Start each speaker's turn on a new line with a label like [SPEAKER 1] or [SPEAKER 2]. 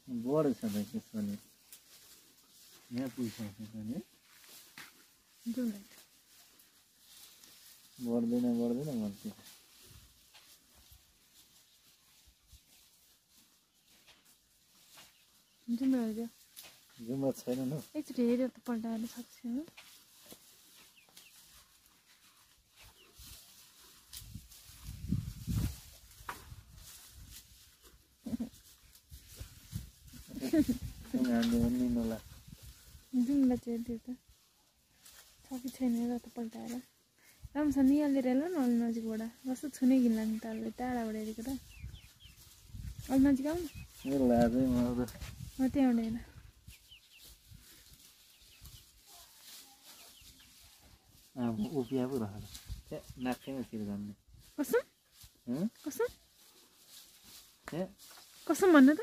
[SPEAKER 1] बढ छ त त्यसो भने यहाँ पुगिसक्छ भने बढ्दैन भन्छु जुम्रा छैन न
[SPEAKER 2] एकचोटि हेरेर त पल्टाएर सक्छु जुम्रा चाहिँ त्यो त छ कि छैन हेरेर त पल्टाएर राम्रोसँग निहालेर हेर न अलि नजिकबाट कस्तो छुनै घिन लाग्ने त अलि टाढाबाट हेरेको त अलि नजिक आउनु त्यहाँबाट हेर
[SPEAKER 1] उपिया पो रहेछ नाक्छैमा तिर जान्ने
[SPEAKER 2] कसम कसम कसम भन्नु त